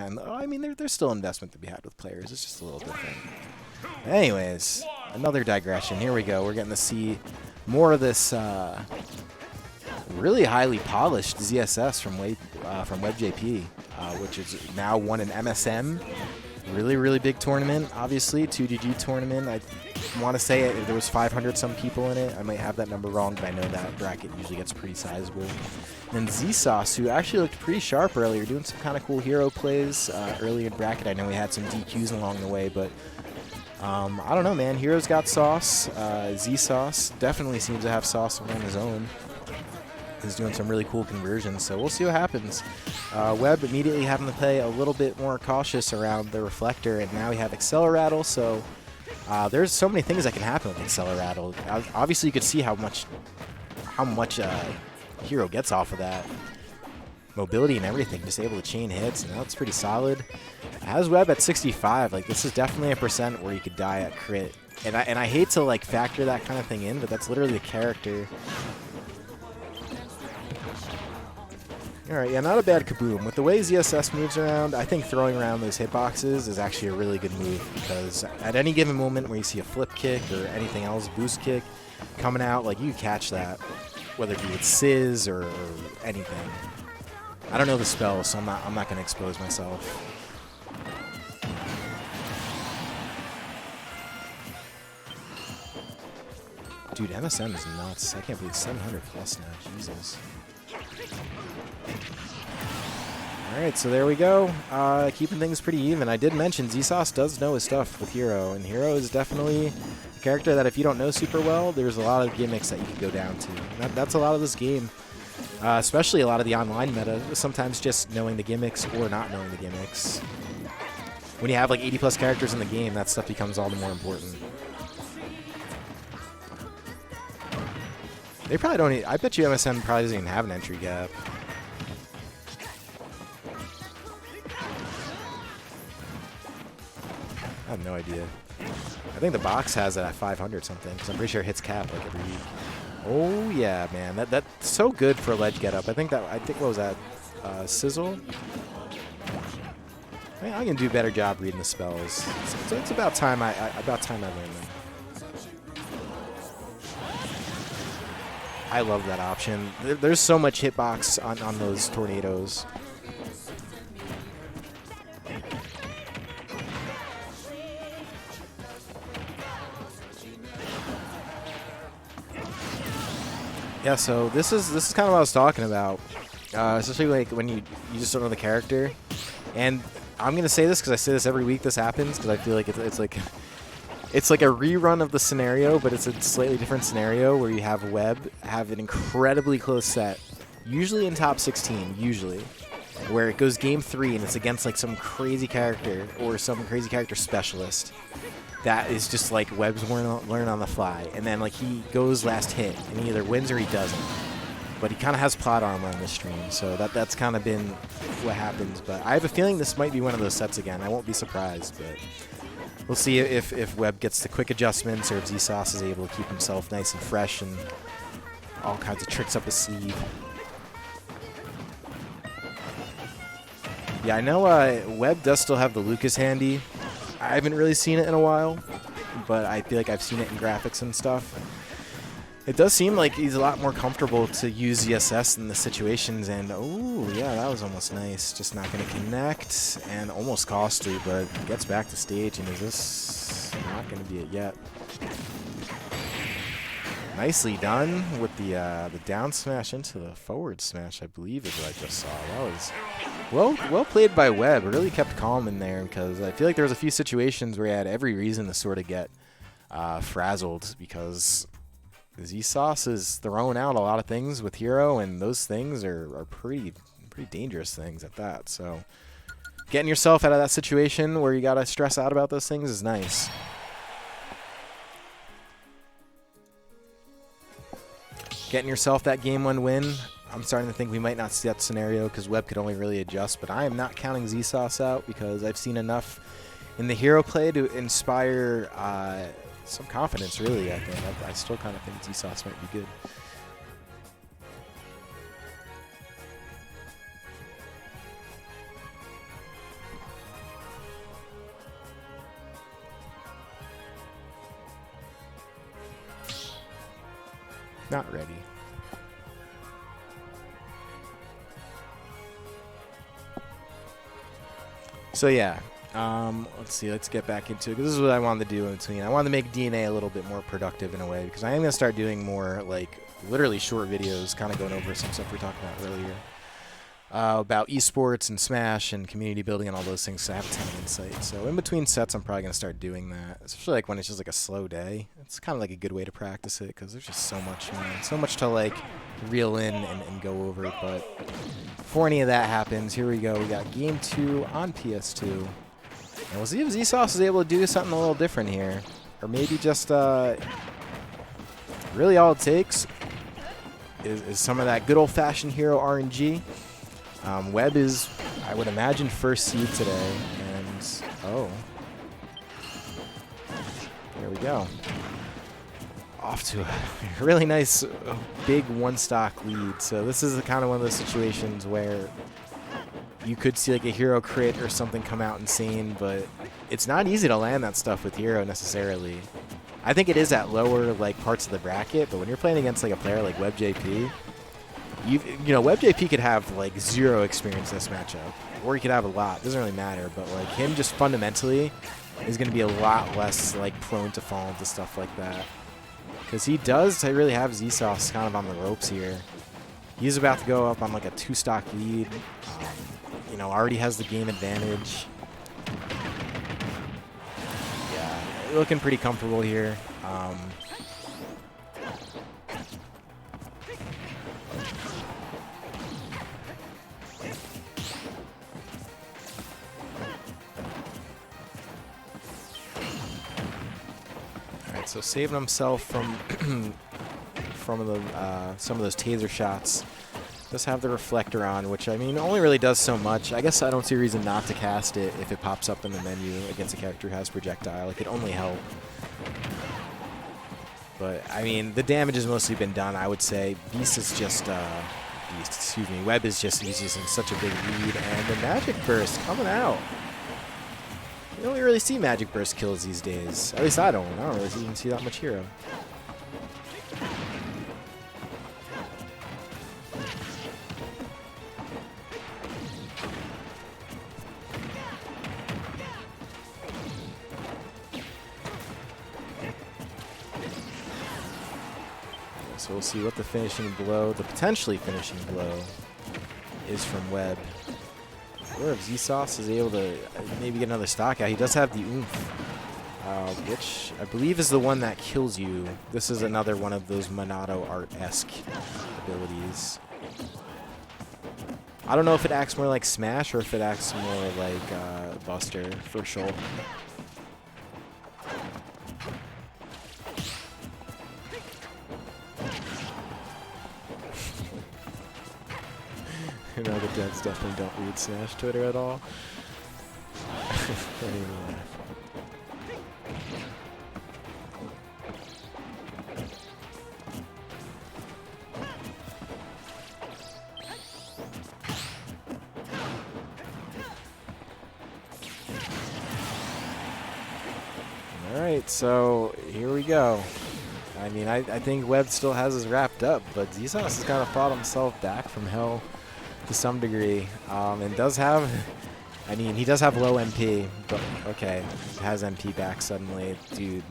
And I mean, there's still investment to be had with players. It's just a little different. Anyways, another digression. Here we go. We're getting to see more of this really highly polished ZSS from WebbJP, which is now won an MSM. Really big tournament, obviously. 2GG tournament. I want to say there was 500 some people in it. I might have that number wrong, but I know that bracket usually gets pretty sizable. And ZSOS, who actually looked pretty sharp earlier, doing some kind of cool hero plays early in bracket. I know he had some DQs along the way, but I don't know, man. Hero's got sauce. ZSOS definitely seems to have sauce on his own. He's doing some really cool conversions, so we'll see what happens. Webb immediately having to play a little bit more cautious around the reflector, and now we have Acceleratle, so there's so many things that can happen with Acceleratle. Obviously, you could see how much Hero gets off of that. Mobility and everything, just able to chain hits, and that's pretty solid. Has Webb at 65, like this is definitely a percent where you could die at crit. And I hate to like factor that kind of thing in, but that's literally the character. Alright, yeah, not a bad kaboom. With the way ZSS moves around, I think throwing around those hitboxes is actually a really good move, because at any given moment where you see a flip kick or anything else, boost kick, coming out, like you catch that, whether it be with Sizz or anything. I don't know the spell, so I'm not gonna expose myself. Dude, MSM is nuts. I can't believe 700 plus now. Jesus. Alright, so there we go. Keeping things pretty even. I did mention ZSOS does know his stuff with Hero, and Hero is definitely a character that if you don't know super well, there's a lot of gimmicks that you can go down to. That's a lot of this game. Especially a lot of the online meta, sometimes just knowing the gimmicks or not knowing the gimmicks. When you have like 80 plus characters in the game, that stuff becomes all the more important. They probably don't. I bet you MSM probably doesn't even have an entry gap. I have no idea. I think the box has it at 500 something, because I'm pretty sure it hits cap like every week. Oh yeah, man, that's so good for a ledge get up. I think what was that? Sizzle. I can do a better job reading the spells. It's about time I learned them. I love that option. There's so much hitbox on those tornadoes. Yeah, so this is kind of what I was talking about, especially like when you just don't know the character. And I'm gonna say this because I say this every week. This happens because I feel like it's like a rerun of the scenario, but it's a slightly different scenario where you have Webb have an incredibly close set, usually in top 16, usually, where it goes game 3 and it's against like some crazy character or some crazy character specialist. That is just like Webb's learn on the fly, and then like he goes last hit, and he either wins or he doesn't. But he kind of has plot armor on this stream, so that's kind of been what happens. But I have a feeling this might be one of those sets again. I won't be surprised, but we'll see if Webb gets the quick adjustments or if ZSOS is able to keep himself nice and fresh and all kinds of tricks up his sleeve. Yeah, I know Webb does still have the Lucas handy. I haven't really seen it in a while, but I feel like I've seen it in graphics and stuff. It does seem like he's a lot more comfortable to use ZSS in the situations, and oh yeah, that was almost nice. Just not going to connect, and almost costly, but gets back to stage, and is this not going to be it yet? Nicely done with the down smash into the forward smash, I believe is what I just saw. That was well played by Webb. It really kept calm in there, because I feel like there was a few situations where he had every reason to sort of get frazzled, because ZSOS is throwing out a lot of things with Hero, and those things are pretty dangerous things at that. So getting yourself out of that situation where you got to stress out about those things is nice. Getting yourself that game 1 win. I'm starting to think we might not see that scenario because Webb could only really adjust, but I am not counting ZSOS out because I've seen enough in the Hero play to inspire some confidence, really. I think I still kind of think ZSOS might be good. Not ready. So yeah, let's see. Let's get back into it, because this is what I wanted to do in between. I wanted to make DNA a little bit more productive in a way, because I am going to start doing more, like, literally short videos, kind of going over some stuff we talked about earlier. About esports and Smash and community building and all those things, so I have a ton of insight. So in between sets, I'm probably going to start doing that, especially like when it's just like a slow day. It's kind of like a good way to practice it, because there's just so much, man, so much to like reel in and go over. But before any of that happens, here we go. We got Game 2 on PS2. And we'll see if ZSOS is able to do something a little different here. Or maybe just really all it takes is some of that good old-fashioned hero RNG. Webb is, I would imagine, first seed today, and oh, there we go. Off to a really nice, big one-stock lead. So this is kind of one of those situations where you could see like a hero crit or something come out insane, but it's not easy to land that stuff with hero necessarily. I think it is at lower like parts of the bracket, but when you're playing against like a player like WebbJP, you know, WebbJP could have like 0 experience in this matchup, or he could have a lot. It doesn't really matter, but like him just fundamentally is going to be a lot less like prone to fall into stuff like that, because he does really have ZSOS kind of on the ropes here. He's about to go up on like a 2-stock lead. You know, already has the game advantage. Yeah, looking pretty comfortable here. So saving himself from some of those taser shots. Does have the reflector on, which I mean only really does so much. I guess I don't see a reason not to cast it if it pops up in the menu against a character who has projectile. It could only help. But I mean the damage has mostly been done. I would say Beast is just Webb is just using such a big lead, and the Magic Burst coming out. You don't really see Magic Burst kills these days. At least I don't. I don't really even see that much hero. So we'll see what the finishing blow, the potentially finishing blow, is from Webb. Or if ZSOS is able to maybe get another stock out. He does have the oomph, which I believe is the one that kills you. This is another one of those Monado art-esque abilities. I don't know if it acts more like Smash or if it acts more like Buster, for sure. You know, the devs definitely don't read Smash Twitter at all. Anyway. Alright, so here we go. I mean, I think Webb still has us wrapped up, but ZSOS has kind of fought himself back from hell to some degree, and does have, I mean, he does have low MP, but okay, has MP back suddenly, dude.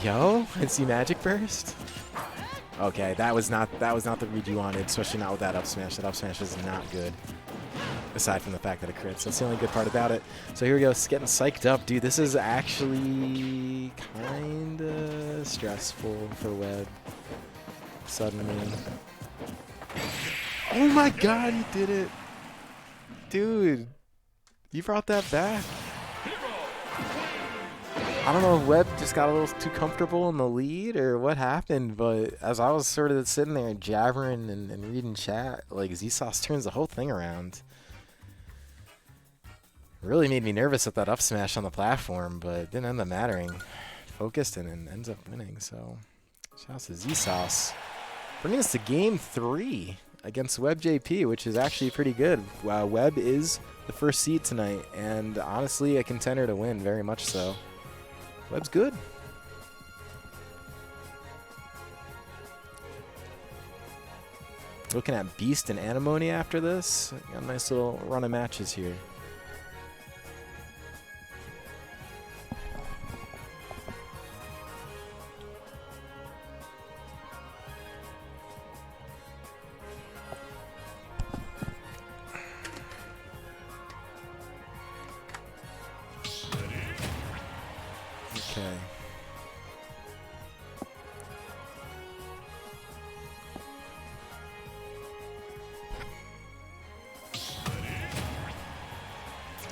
Yo, I see Magic Burst. Okay, that was not the read you wanted, especially not with that up smash. That up smash is not good, aside from the fact that it crits. That's the only good part about it. So here we go, it's getting psyched up, dude. This is actually kinda stressful for Webb. Suddenly. Oh my god, he did it. Dude, you brought that back. I don't know if Webb just got a little too comfortable in the lead or what happened, but as I was sort of sitting there jabbering and reading chat, like ZSOS turns the whole thing around. Really made me nervous at that up smash on the platform, but it didn't end up mattering. Focused and ends up winning, so shout out to ZSOS. Bringing us to Game 3 against WebbJP, which is actually pretty good. Webb is the first seed tonight, and honestly a contender to win, very much so. Webb's good. Looking at Beast and Anemone after this. Got a nice little run of matches here. Okay.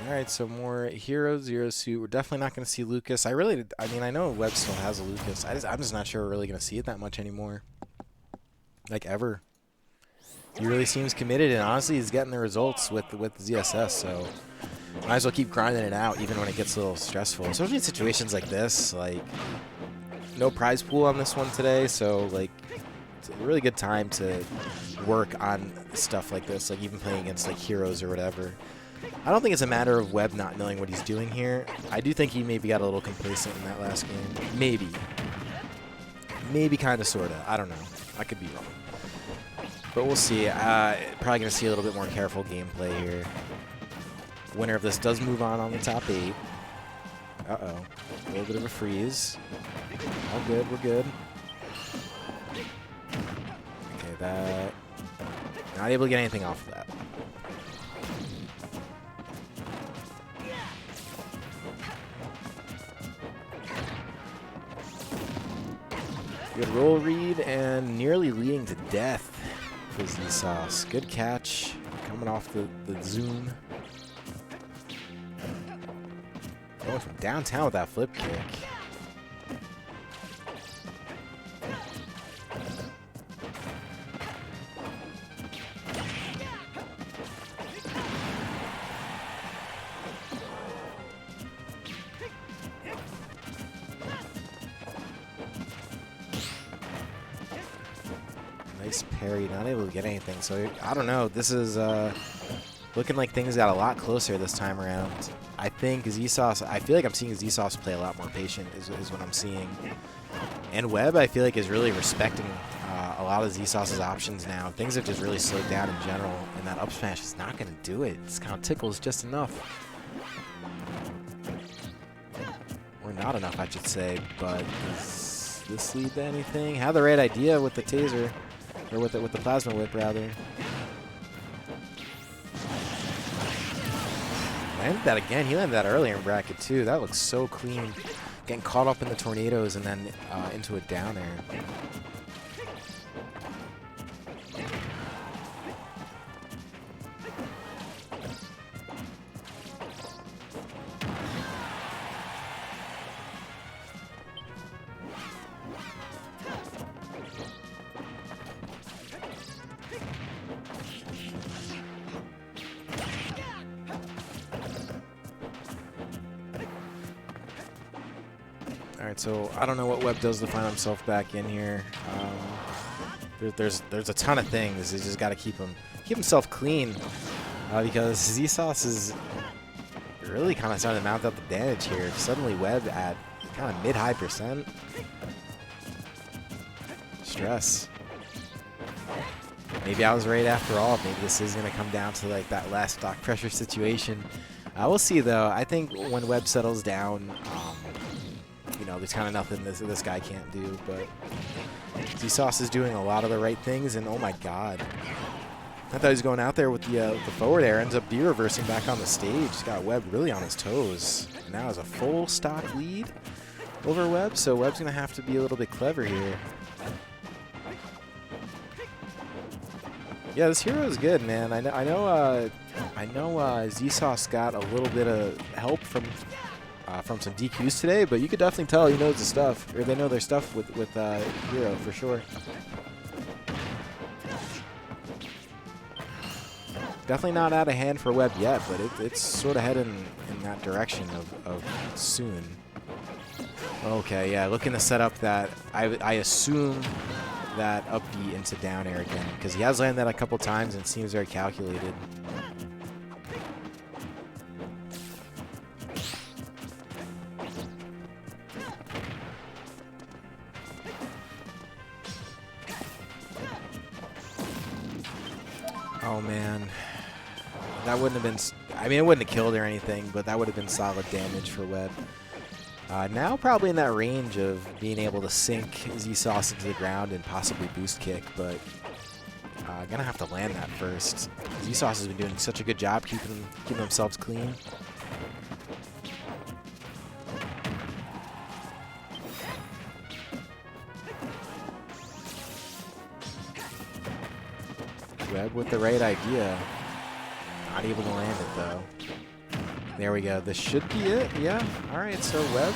Alright, so more Hero Zero Suit. We're definitely not going to see Lucas. I mean, I know Webb still has a Lucas. I'm just not sure we're really going to see it that much anymore. Like, ever. He really seems committed, and honestly, he's getting the results with ZSS, so might as well keep grinding it out, even when it gets a little stressful. Especially in situations like this, like, no prize pool on this one today, so, like, it's a really good time to work on stuff like this, like even playing against, like, heroes or whatever. I don't think it's a matter of Webb not knowing what he's doing here. I do think he maybe got a little complacent in that last game. Maybe. Maybe kind of, sort of. I don't know. I could be wrong. But we'll see. Probably going to see a little bit more careful gameplay here. Winner of this does move on the top 8. Uh-oh. A little bit of a freeze. All good. We're good. Okay, that... Not able to get anything off of that. Good roll read and nearly leading to death for ZSOS. Good catch. Coming off the zoom. Going from downtown with that flip kick. Nice parry, not able to get anything. So I don't know. This is looking like things got a lot closer this time around. I think ZSOS, I feel like I'm seeing ZSOS play a lot more patient is what I'm seeing. And Webb, I feel like, is really respecting a lot of ZSOS's options now. Things have just really slowed down in general, and that up smash is not going to do it. This kind of tickles just enough. Or not enough, I should say, but does this lead to anything? Had the right idea with the taser, or with the plasma whip, rather. Landed that again. He landed that earlier in bracket, too. That looks so clean. Getting caught up in the tornadoes and then into a down air. Alright, so I don't know what Webb does to find himself back in here. There's a ton of things. He's just got to keep himself clean because ZSOS is really kind of starting to mount up the damage here. Suddenly Webb at kind of mid-high %. Stress. Maybe I was right after all. Maybe this is going to come down to like that last stock pressure situation. We'll see though. I think when Webb settles down, you know, there's kind of nothing this guy can't do, but ZSOS is doing a lot of the right things, and oh my god. I thought he was going out there with the forward air, ends up de-reversing back on the stage. He's got Webb really on his toes. Now has a full stock lead over Webb, so Webb's going to have to be a little bit clever here. Yeah, this hero is good, man. I know ZSOS got a little bit of help from some DQs today, but you could definitely tell he knows the stuff, or they know their stuff with Hero for sure. Definitely not out of hand for Webb yet, but it's sort of heading in that direction of soon. Okay, yeah, looking to set up that, I assume that up B into down air again, because he has landed that a couple times and seems very calculated. Oh, man. That wouldn't have been... I mean, it wouldn't have killed or anything, but that would have been solid damage for Webb. Now probably in that range of being able to sink ZSOS into the ground and possibly boost kick, but gonna have to land that first. ZSOS has been doing such a good job keeping themselves clean. Webb with the right idea. Not able to land it, though. There we go. This should be it. Yeah. All right, so Webb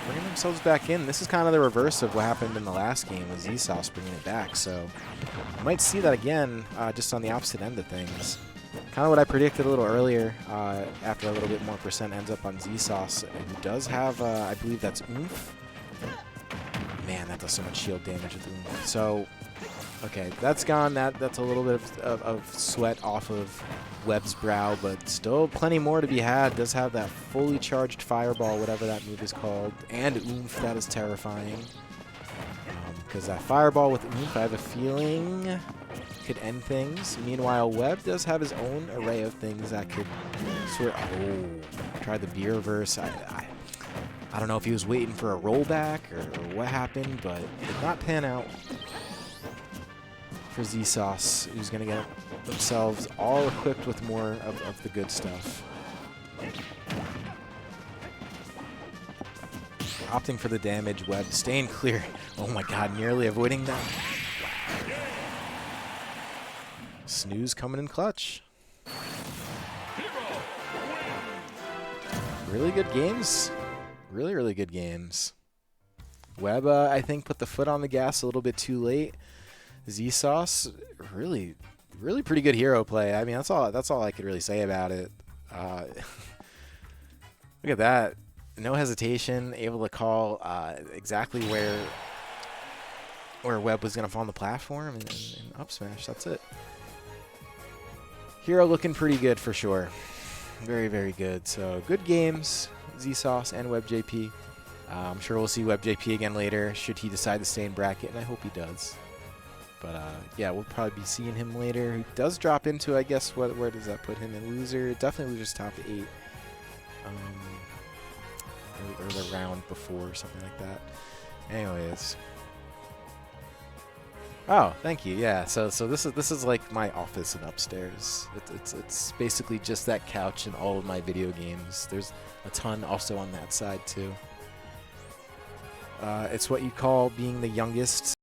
bringing themselves back in. This is kind of the reverse of what happened in the last game with ZSOS bringing it back. So you might see that again, just on the opposite end of things. Kind of what I predicted a little earlier, after a little bit more percent ends up on ZSOS, who does have, I believe that's Oomph. Man, that does so much shield damage with Oomph. So... okay, that's gone. That's a little bit of sweat off of Webb's brow, but still plenty more to be had. Does have that fully charged fireball, whatever that move is called, and Oomph. That is terrifying. Because that fireball with Oomph, I have a feeling, could end things. Meanwhile, Webb does have his own array of things that could sort of... oh, try the beer verse. I don't know if he was waiting for a rollback or what happened, but it did not pan out for ZSOS, who's going to get themselves all equipped with more of the good stuff. Opting for the damage, Webb staying clear. Oh my god, nearly avoiding that. Snooze coming in clutch. Really good games. Really, really good games. Webb, I think, put the foot on the gas a little bit too late. ZSOS, really pretty good hero play. I mean, that's all I could really say about it. Look at that. No hesitation, able to call exactly where Webb was going to fall on the platform and up smash. That's it. Hero looking pretty good for sure. Very, very good. So good games, ZSOS and WebbJP. I'm sure we'll see WebbJP again later should he decide to stay in bracket, and I hope he does. But, yeah, we'll probably be seeing him later. He does drop into, I guess, where does that put him in loser? Definitely losers top 8. Or the round before, or something like that. Anyways. Oh, thank you. Yeah, so this is like my office and upstairs. It's basically just that couch and all of my video games. There's a ton also on that side, too. It's what you call being the youngest